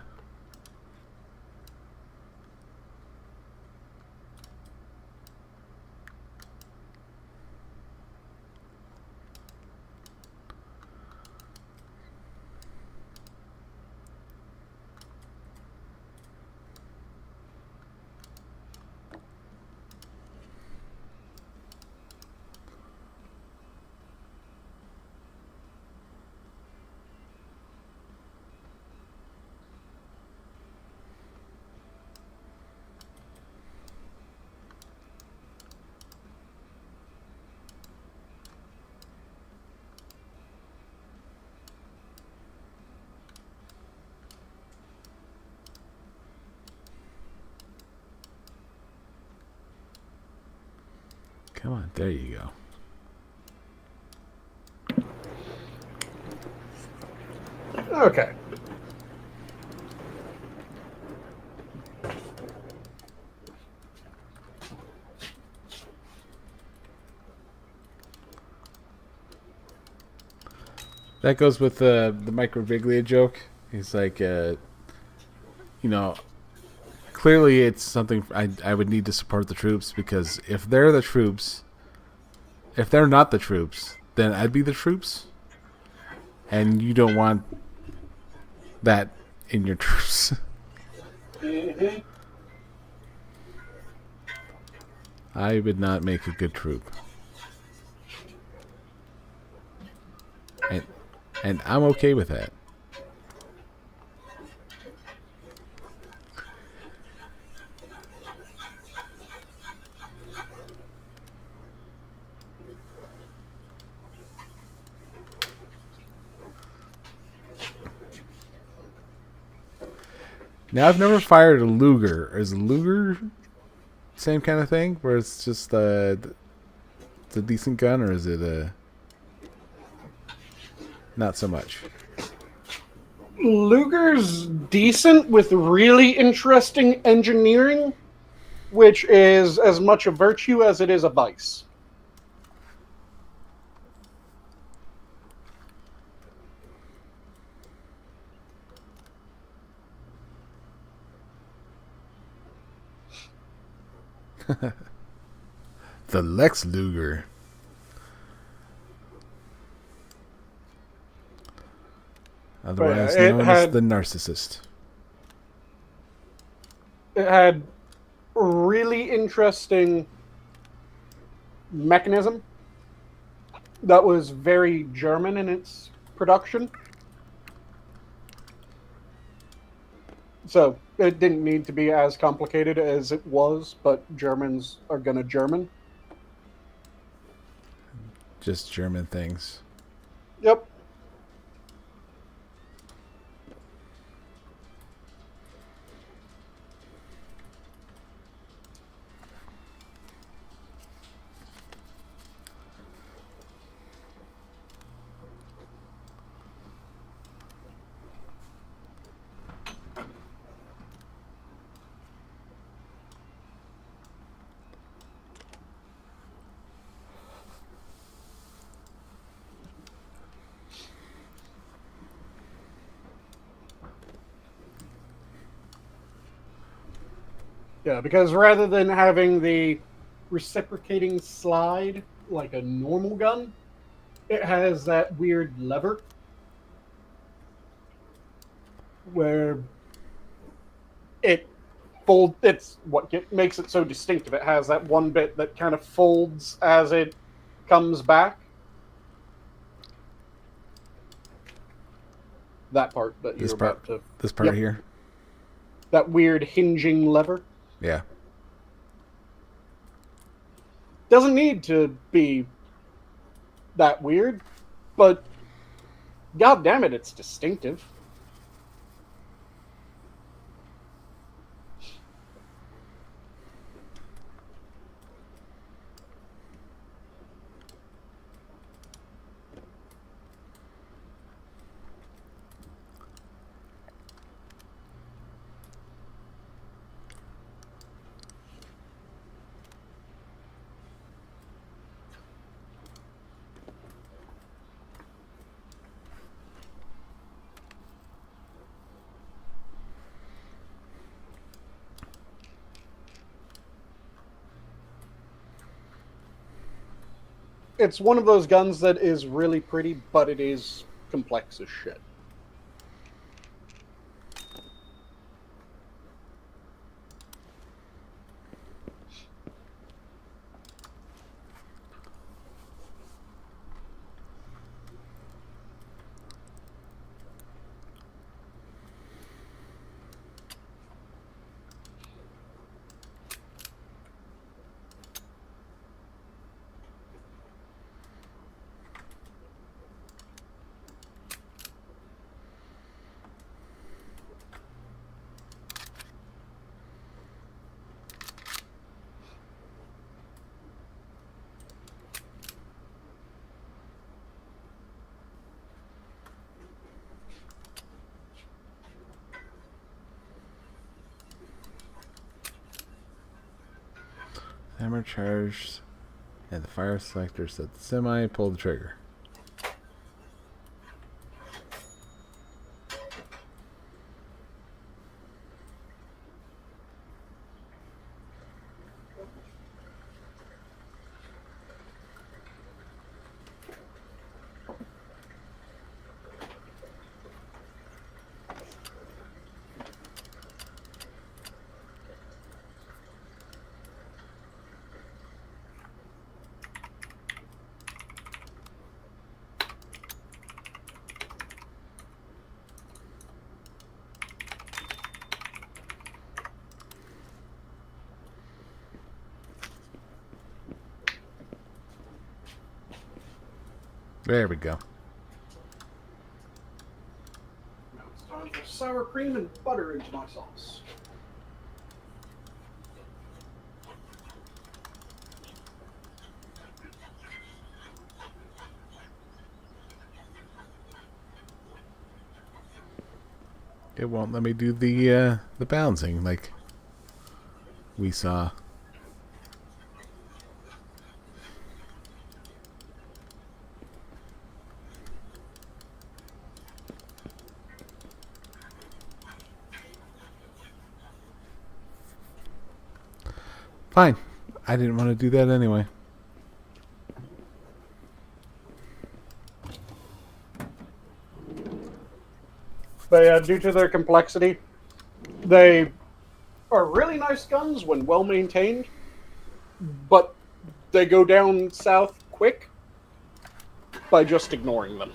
Come on, there you go.
Okay.
That goes with the microviglia joke. He's like, you know, clearly it's something I would need to support the troops, because if they're the troops, if they're not the troops, then I'd be the troops. And you don't want that in your troops.
Mm-hmm.
I would not make a good troop. And I'm okay with that. Now, I've never fired a Luger. Is a Luger same kind of thing, where it's just it's a decent gun, or is it not so much?
Luger's decent with really interesting engineering, which is as much a virtue as it is a vice.
The Lex Luger. Otherwise
It
known as the Narcissist.
It had really interesting mechanism that was very German in its production. So it didn't need to be as complicated as it was, but Germans are gonna German.
Just German things.
Yep. Yeah, because rather than having the reciprocating slide like a normal gun, it has that weird lever where it's what makes it so distinctive. It has that one bit that kind of folds as it comes back. That part that you're about to...
This part here?
That weird hinging lever.
Yeah.
Doesn't need to be that weird, but god damn it, it's distinctive. It's one of those guns that is really pretty, but it is complex as shit.
Hammer charged, and the fire selector set the semi. Pull the trigger. There we go.
Now it's time for sour cream and butter into my sauce.
It won't let me do the bouncing like we saw. Fine. I didn't want to do that anyway.
But due to their complexity, they are really nice guns when well maintained, but they go down south quick by just ignoring them.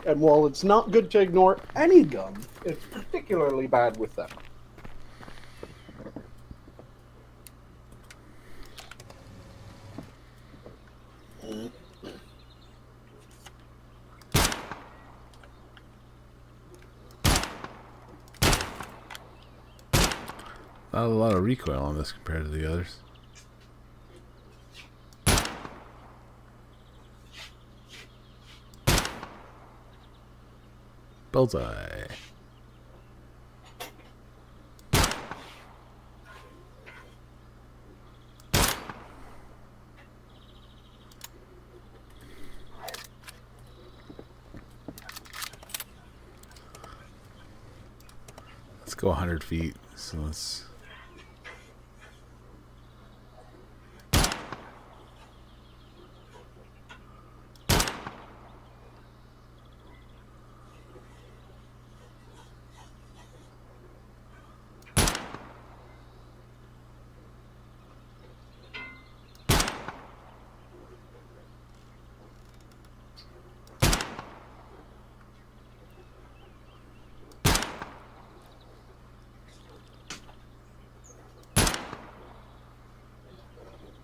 And while it's not good to ignore any gun, it's particularly bad with them.
Not a lot of recoil on this compared to the others. Bullseye. Let's go 100 feet. So let's...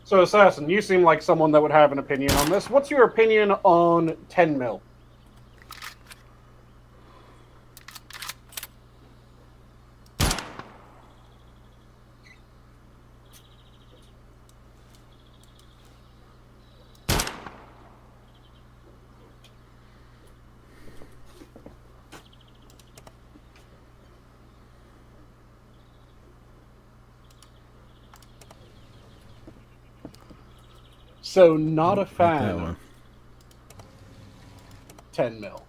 So, Assassin, you seem like someone that would have an opinion on this. What's your opinion on 10 mil? So, not a fan of 10 mil.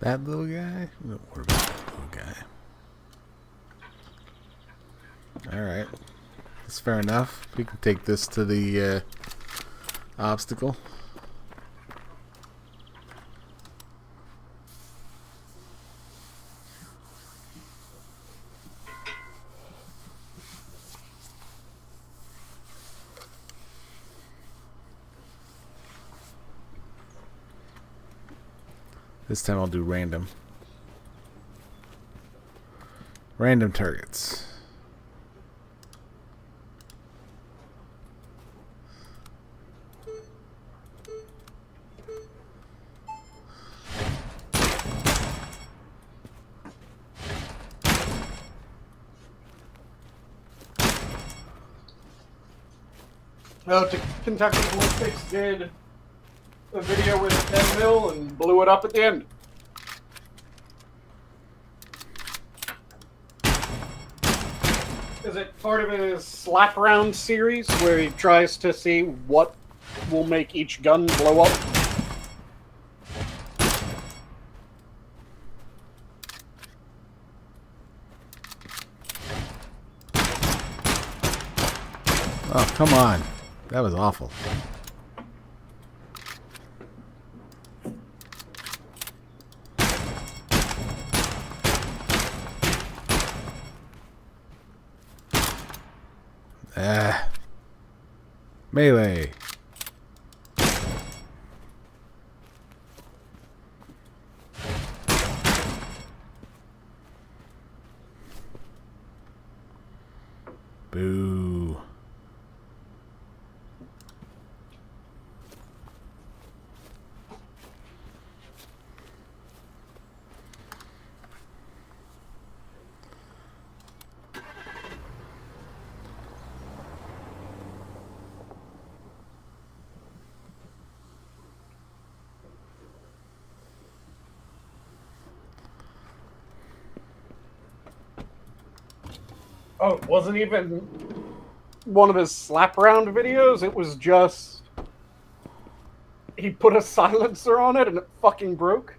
That little guy? What about that little guy? Alright. That's fair enough. We can take this to the obstacle. This time I'll do random. Random targets.
Kentucky Ballistics did a video with a 10 mil and blew it up at the end. Is it part of his slap round series where he tries to see what will make each gun blow up?
Oh, come on. That was awful. Melee. Boo.
Oh, it wasn't even one of his slap round videos. It was just he put a silencer on it and it fucking broke.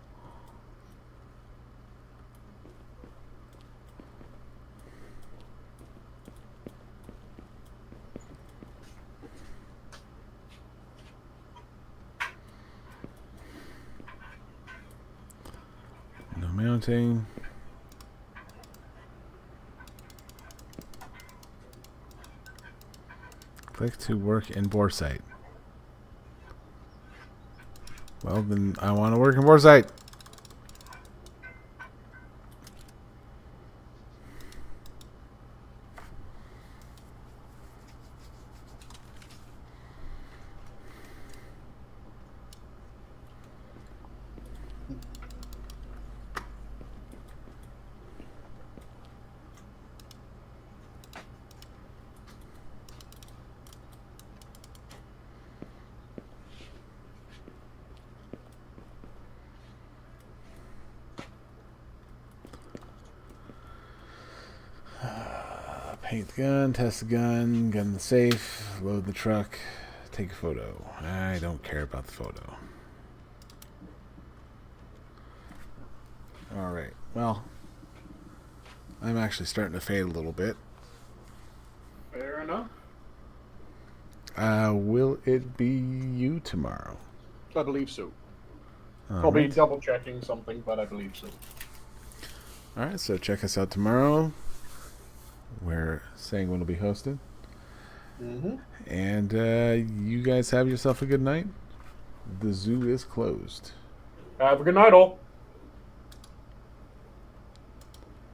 No mounting. Click to work in Boresight. Well, then I want to work in Boresight. Paint the gun, test the gun, gun the safe, load the truck, take a photo. I don't care about the photo. Alright, well, I'm actually starting to fade a little bit.
Fair enough.
Will it be you tomorrow?
I believe so.
All
I'll be
right.
double checking something, but I believe so.
Alright, so check us out tomorrow, where Sanguine will be hosted.
Mm-hmm.
And you guys have yourself a good night. The zoo is closed.
Have a good night, all.